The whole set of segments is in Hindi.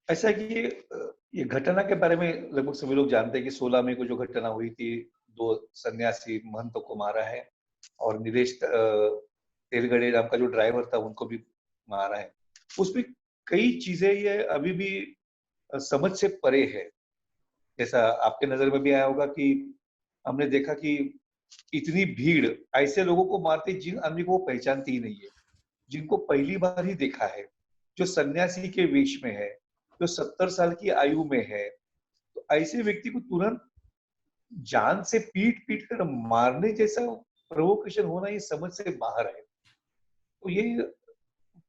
ऐसा है कि ये घटना के बारे में लगभग सभी लोग जानते हैं कि 16 मई को जो घटना हुई थी, 2 सन्यासी महंतों को मारा है और नीलेश तेलगड़े नाम का जो ड्राइवर था उनको भी मारा है। उसमें कई चीज़ें ये अभी भी समझ से परे है। जैसा आपके नज़र में भी आया होगा कि हमने देखा कि इतनी भीड़ ऐसे लोगों को मारते हैं जिन आदमी को वो पहचानती ही नहीं है, जिनको पहली बार ही देखा है, जो सन्यासी के वेश में है, जो 70 साल की आयु में है, तो ऐसे व्यक्ति को तुरंत जान से पीट-पीट कर मारने जैसा प्रोवोकेशन होना ये समझ से बाहर है। तो ये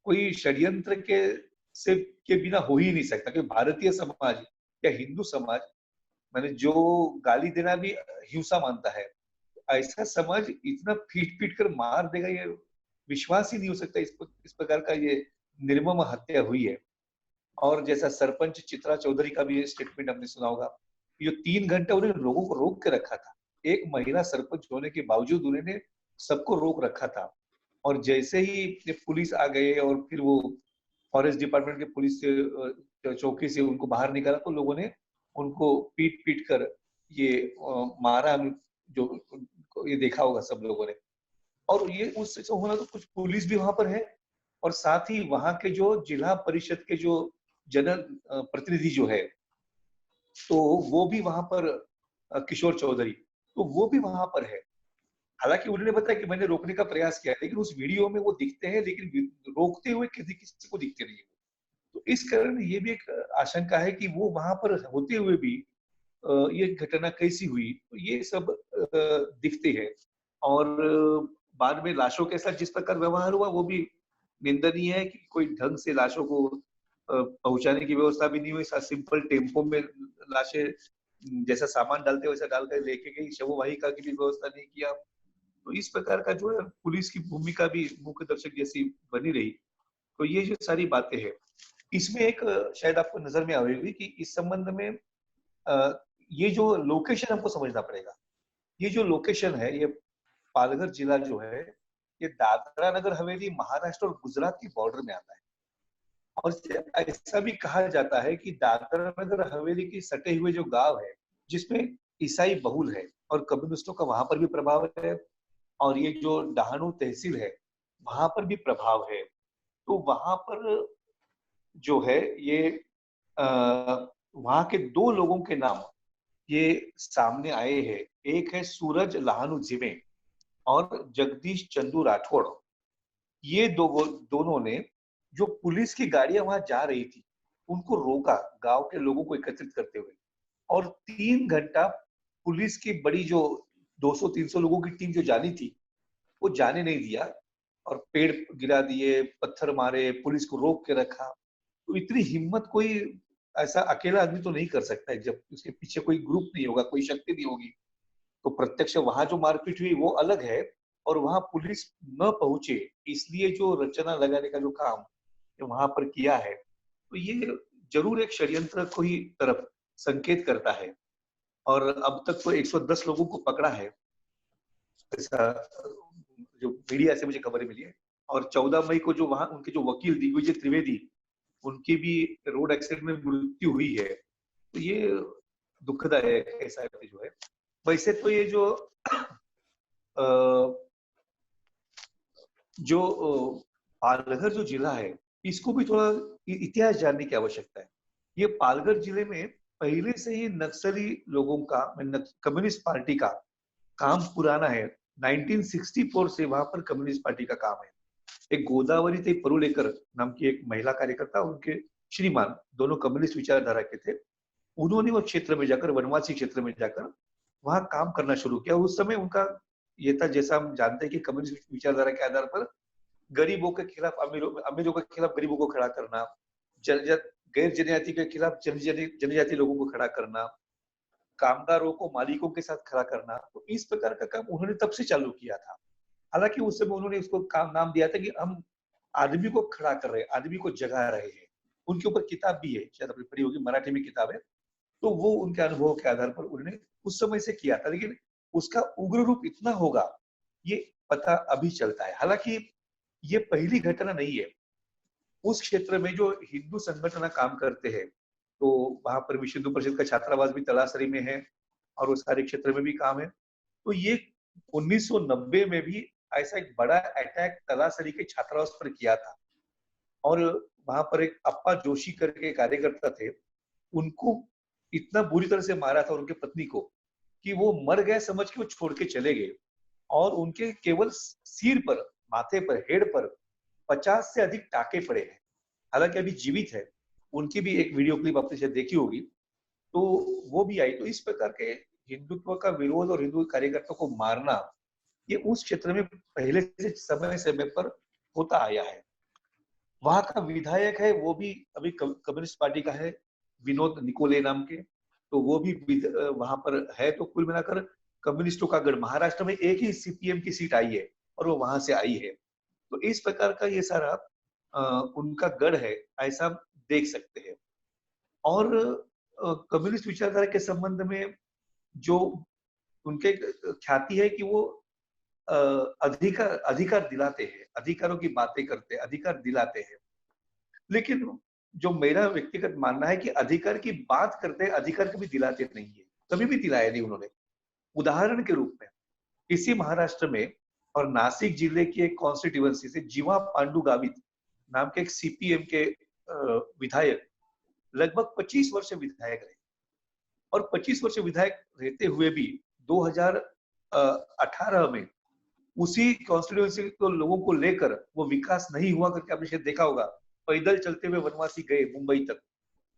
कोई षड्यंत्र के बिना हो ही नहीं सकता कि भारतीय समाज या हिंदू समाज मैंने जो गाली देना भी हिंसा मानता है। ऐसा समाज इतना पीट-पीट कर मार देगा ये विश्वास ही नहीं हो सकता इस प्रकार का ये निर्मम हत्या हुई है। और जैसा सरपंच चित्रा चौधरी का भी स्टेटमेंट हमने सुना होगा, ये 3 घंटे उन्होंने लोगों को रोक के रखा था। एक महिला सरपंच होने के बावजूद उन्होंने सबको रोक रखा था और जैसे ही ये पुलिस आ गए और फिर वो फॉरेस्ट डिपार्टमेंट के पुलिस से चौकी से उनको बाहर निकाला तो लोगों ने उनको पीट-पीट कर ये मारा जो ये देखा होगा सब लोगों ने। और ये उस से होना तो कुछ पुलिस भी वहाँ पर है और साथ ही वहाँ के जो जिला परिषद के जो जनरल प्रतिनिधि जो है, तो वो भी वहाँ पर किशोर चौधरी, तो वो भी वहाँ पर है। हालाँकि उन्होंने बताया कि मैंने रोकने का प्रयास किया, लेकिन उस वीडियो में वो दिखते हैं, लेकिन रोकते हुए किसी किसी को दिखते नहीं है। तो इस कारण ये भी एक आशंका है कि वो वहाँ पर होते हुए भी ये घटना कैसी हुई, तो ये सब दिखते हैं और बाद में लाशों के साथ जिस प्रकार व्यवहार हुआ, वो भी निंदनीय है कि कोई ढंग से लाशों को पहुँचाने की व्यवस्था भी नहीं हुई, सिंपल टेम्पो में लाशें जैसा सामान डालते हैं वैसा डालकर लेके गई, शववाहिका की भी व्यवस्था नहीं किया। तो इस प्रकार का जो है पुलिस की भूमिका भी मूक दर्शक जैसी बनी रही। तो ये जो सारी बातें हैं, इसमें एक शायद आपको नज़र में आएगी कि इस संबंध में अ, ये जो लोकेशन हमको समझना पड़ेगा। ये जो लोकेशन है, ये पालघर जिला जो है, ये दादरा नगर हवेली महाराष्ट्र और गुजरात की बॉर्डर में आता है। और इसे ऐसा भी कहा जाता है कि दादरा नगर हवेली के सटे हुए जो गाँव है, जिसमें ईसाई बहुल है और कम्युनिस्टों का वहाँ पर भी प्रभाव है और ये जो डहाणू तहसील है, वहाँ पर भी प्रभाव है। तो वहाँ पर जो है ये अ, वहाँ के 2 लोगों के नाम ये सामने आए हैं। एक है सूरज लाहानू जिमे और जगदीश चंदू राठौड़। ये दोनों ने जो पुलिस की गाड़ियाँ वहाँ जा रही थी, उनको रोका गाँव के लोगों को एकत्रित करते हुए और 3 घंटा पुलिस की बड़ी जो 200-300 लोगों की टीम जो जानी थी, वो जाने नहीं दिया और पेड़ गिरा दिए, पत्थर मारे, पुलिस को रोक के रखा। तो इतनी हिम्मत कोई ऐसा अकेला आदमी तो नहीं कर सकता है, जब उसके पीछे कोई ग्रुप नहीं होगा, कोई शक्ति नहीं होगी। तो प्रत्यक्ष वहाँ जो मारपीट हुई वो अलग है और वहाँ पुलिस न पहुँचे, इसलिए जो रचना लगाने का जो काम वहाँ पर किया है, तो ये ज़रूर एक षड्यंत्र को ही तरफ संकेत करता है और अब तक तो 110 लोगों को पकड़ा है, ऐसा जो मीडिया से मुझे खबरें मिली है और 14 मई को जो वहाँ उनके जो वकील दिग्विजय त्रिवेदी, उनकी भी रोड एक्सीडेंट में मृत्यु हुई है। तो ये दुखदायक ऐसा जो है। वैसे तो ये जो अ, जो पालघर जो जिला है, इसको भी थोड़ा इतिहास जानने की आवश्यकता है। ये पालघर जिले में पहले से ही नक्सली लोगों का कम्युनिस्ट पार्टी का काम पुराना है। 1964 से वहाँ पर कम्युनिस्ट पार्टी का काम है। एक गोदावरी ते परुलेकर नाम की एक महिला कार्यकर्ता और उनके श्रीमान दोनों कम्युनिस्ट विचारधारा के थे। उन्होंने वो क्षेत्र में जाकर वनवासी क्षेत्र में जाकर वहाँ काम करना शुरू किया। उस समय उनका ये था जैसा हम जानते हैं कि कम्युनिस्ट विचारधारा के आधार पर गरीबों के खिलाफ अमीरों अमीरों के खिलाफ गरीबों को खड़ा करना, जनजात गैर जनजाति के खिलाफ जनजाति लोगों को खड़ा करना, कामगारों को मालिकों के साथ खड़ा करना। तो इस प्रकार का काम उन्होंने तब से चालू किया था। हालाँकि उस समय उन्होंने उसको काम नाम दिया था कि हम आदमी को खड़ा कर रहे हैं, आदमी को जगा रहे हैं। उनके ऊपर किताब भी है, शायद आपने पढ़ी होगी, मराठी में किताब है। तो वो उनके अनुभवों के आधार पर उन्होंने उस समय से किया था, लेकिन उसका उग्र रूप इतना होगा, ये पता अभी चलता है। हालाँकि ये पहली घटना नहीं है। उस क्षेत्र में जो हिंदू संगठन काम करते हैं, तो वहां पर विश्व हिंदू परिषद का छात्रावास भी तलासरी में है और उस सारे क्षेत्र में भी काम है। तो ये 1990 में भी ऐसा एक बड़ा अटैक तलासरी के छात्रावास पर किया था और वहां पर एक अप्पा जोशी करके कार्यकर्ता थे, उनको इतना बुरी तरह से मारा था उनके पत्नी को कि वो मर गए समझ के वो छोड़ के चले गए और उनके केवल सिर पर, माथे पर, हेड पर 50 से अधिक टाके पड़े हैं। हालांकि अभी जीवित है, उनकी भी एक वीडियो क्लिप आपने शायद देखी होगी, तो वो भी आई। तो इस प्रकार के हिंदुत्व का विरोध और हिंदू कार्यकर्ताओं को मारना, ये उस क्षेत्र में पहले से समय समय पर होता आया है। वहां का विधायक है वो भी अभी कम्युनिस्ट पार्टी का है, विनोद निकोले नाम के, तो वो भी वहां पर है। तो कुल मिलाकर कम्युनिस्टों का गढ़, महाराष्ट्र में एक ही सीपीएम की सीट आई है और वो वहां से आई है। तो इस प्रकार का ये सारा उनका गढ़ है, ऐसा देख सकते हैं। और कम्युनिस्ट विचारधारा के संबंध में जो उनके ख्याति है कि वो अधिकार अधिकार दिलाते हैं, अधिकारों की बातें करते हैं, अधिकार दिलाते हैं। लेकिन जो मेरा व्यक्तिगत मानना है कि अधिकार की बात करते हैं, अधिकार कभी दिलाते नहीं है, कभी भी दिलाया नहीं उन्होंने। उदाहरण के रूप में इसी महाराष्ट्र में और नासिक जिले की एक कॉन्स्टिट्यूएंसी से जीवा पांडु गावित नाम के एक सीपीएम के विधायक लगभग 25 वर्ष विधायक रहे और 25 वर्ष विधायक रहते हुए भी 2018 में उसी कॉन्स्टिट्यूएंसी को लोगों को लेकर वो विकास नहीं हुआ करके आपने शायद देखा होगा। पैदल चलते हुए वनवासी गए मुंबई तक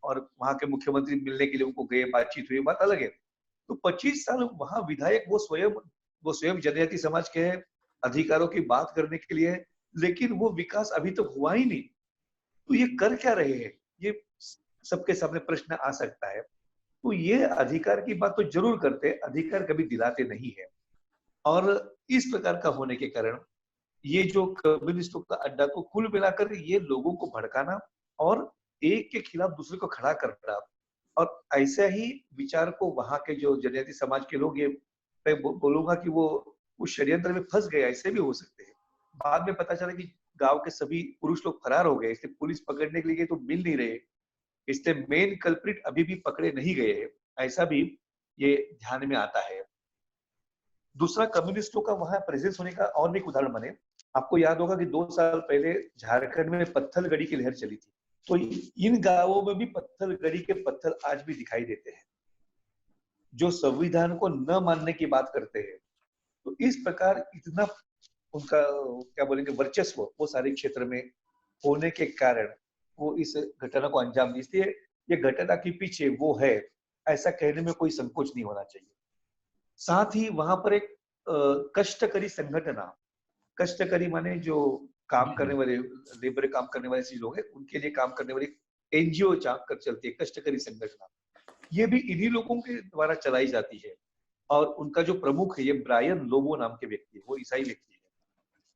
और वहां के मुख्यमंत्री मिलने के लिए उनको गए, बातचीत हुई, बात अलग है। तो 25 साल वहां विधायक वो स्वयं जनजाति समाज के हैं, अधिकारों की बात करने के लिए, लेकिन वो विकास अभी तक हुआ ही नहीं। तो ये कर क्या रहे हैं, ये सबके सामने प्रश्न आ सकता है। तो ये अधिकार की बात तो जरूर करते हैं, अधिकार कभी दिलाते नहीं है। और इस प्रकार का होने के कारण ये जो कम्युनिस्टों का अड्डा, तो कुल मिलाकर ये लोगों को भड़काना और एक के खिलाफ दूसरे को खड़ा करना, और ऐसा ही विचार को वहां के जो जनजाति समाज के लोग, ये मैं बोलूंगा कि वो उस षड्यंत्र में फंस गए, ऐसे भी हो सकते हैं। बाद में पता चला कि गांव के सभी पुरुष लोग फरार हो गए, इसलिए पुलिस पकड़ने के लिए तो मिल नहीं रहे, इसलिए मेन कल्प्रिट अभी भी पकड़े नहीं गए हैं, ऐसा भी ये ध्यान में आता है। दूसरा, कम्युनिस्टों का वहां प्रेजेंस होने का और भी एक उदाहरण बने। आपको याद होगा कि 2 साल पहले झारखंड में पत्थलगड़ी की लहर चली थी, तो इन गांवों में भी पत्थलगड़ी के पत्थर आज भी दिखाई देते हैं, जो संविधान को न मानने की बात करते हैं। तो इस प्रकार इतना उनका क्या बोलेंगे वर्चस्व वो सारे क्षेत्र में होने के कारण वो इस घटना को अंजाम दी। इसलिए ये घटना के पीछे वो है, ऐसा कहने में कोई संकोच नहीं होना चाहिए। साथ ही वहां पर एक कष्टकरी संगठन, कष्टकरी माने जो काम करने वाले, लेबर काम करने वाले ऐसे लोग हैं, उनके लिए काम करने वाली एनजीओ कर चलती है, कष्टकरी संगठन। ये भी इन्हीं लोगों के द्वारा चलाई जाती है और उनका जो प्रमुख है ये ब्रायन लोबो नाम के व्यक्ति है, वो ईसाई व्यक्ति है।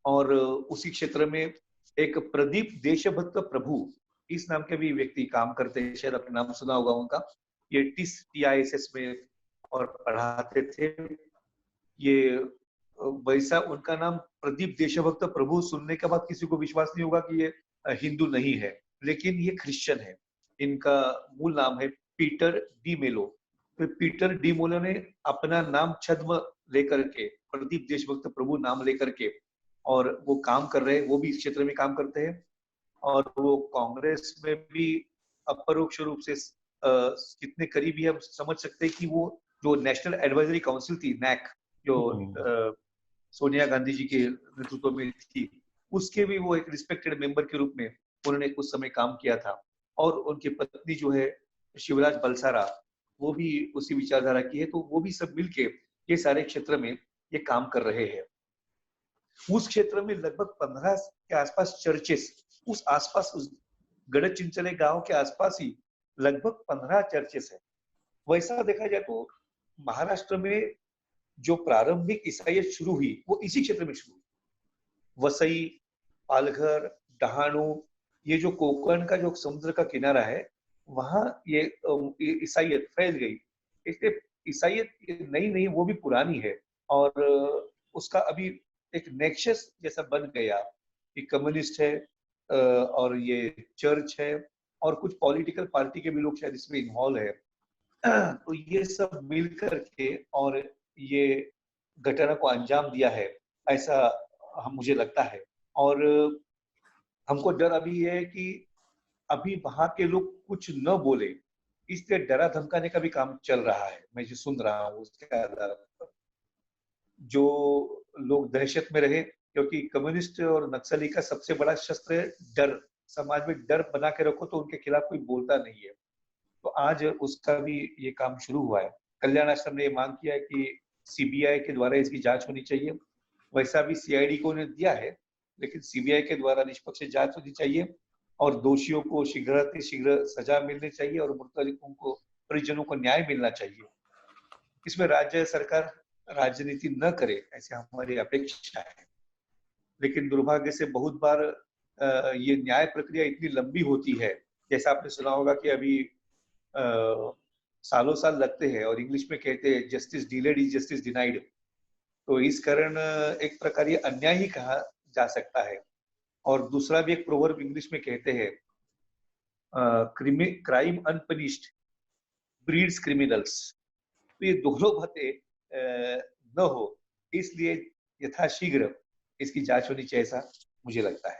और उसी क्षेत्र में एक प्रदीप देशभक्त प्रभु इस नाम के भी व्यक्ति काम करते हैं, शायद आपने नाम सुना होगा उनका। ये TISS में और पढ़ाते थे। ये वैसा उनका नाम प्रदीप देशभक्त प्रभु सुनने के बाद किसी को विश्वास नहीं होगा कि ये हिंदू नहीं है, लेकिन ये क्रिश्चियन है। इनका मूल नाम है पीटर डी मेलो। तो पीटर डी मेलो ने अपना नाम छद्म लेकर के, प्रदीप देशभक्त प्रभु नाम लेकर के, और वो काम कर रहे हैं, वो भी इस क्षेत्र में काम करते हैं और वो कांग्रेस में भी अपरोक्ष रूप से कितने करीबी हम समझ सकते हैं कि वो जो नेशनल एडवाइजरी काउंसिल थी, नैक, जो सोनिया गांधी जी के नेतृत्व में थी, उसके भी वो एक रिस्पेक्टेड मेंबर के रूप में उन्होंने कुछ समय काम किया था। और उनकी पत्नी जो है शिवराज बलसारा, वो भी उसी विचारधारा की है। तो वो भी सब मिलके ये सारे क्षेत्र में ये काम कर रहे हैं। उस क्षेत्र में लगभग 15 के आसपास चर्चेस, उस आसपास, उस गढ़चिंचले गांव के आसपास ही लगभग 15 चर्चेस है। वैसा देखा जाए तो महाराष्ट्र में जो प्रारंभिक ईसाइयत शुरू हुई वो इसी क्षेत्र में शुरू हुई। वसई, पालघर, डहाणू, ये जो कोकण का जो समुद्र का किनारा है, वहां ये ईसाइयत फैल गई। इसलिए ईसाइयत नई नहीं, वो भी पुरानी है। और उसका अभी एक नेक्सस जैसा बन गया कि कम्युनिस्ट है और ये चर्च है और कुछ पॉलिटिकल पार्टी के भी लोग शायद इसमें इन्वॉल्व है। तो ये सब मिल करके और ये घटना को अंजाम दिया है, ऐसा हम मुझे लगता है। और हमको डर अभी ये है कि अभी वहां के लोग कुछ न बोले, इसलिए डरा धमकाने का भी काम चल रहा है। मैं जो सुन रहा हूँ उसके आधार पर जो लोग दहशत में रहे, क्योंकि कम्युनिस्ट और नक्सली का सबसे बड़ा शस्त्र है डर। समाज में डर बना के रखो तो उनके खिलाफ कोई बोलता नहीं है। तो आज उसका भी ये काम शुरू हुआ है। कल्याण आश्रम ने ये मांग किया है कि सीबीआई के द्वारा इसकी जांच होनी चाहिए। वैसा भी सीआईडी को उन्हें दिया है, लेकिन सीबीआई के द्वारा निष्पक्ष जांच होनी चाहिए और दोषियों को शीघ्र सजा मिलनी चाहिए और मृतकों को, परिजनों को न्याय मिलना चाहिए। इसमें राज्य सरकार राजनीति न करे, ऐसी हमारी अपेक्षा है। लेकिन दुर्भाग्य से बहुत बार ये न्याय प्रक्रिया इतनी लंबी होती है, जैसा आपने सुना होगा कि अभी सालों साल लगते हैं और इंग्लिश में कहते हैं justice delayed is justice denied. तो इस कारण एक प्रकार ये अन्याय ही कहा जा सकता है। और दूसरा भी एक प्रोवर्ब इंग्लिश में कहते हैं, क्राइम अनपनिश्ड ब्रीड्स क्रिमिनल्स। तो ये दोनों बातें न हो, इसलिए यथाशीघ्र इसकी जांच होनी चाहिए, ऐसा मुझे लगता है।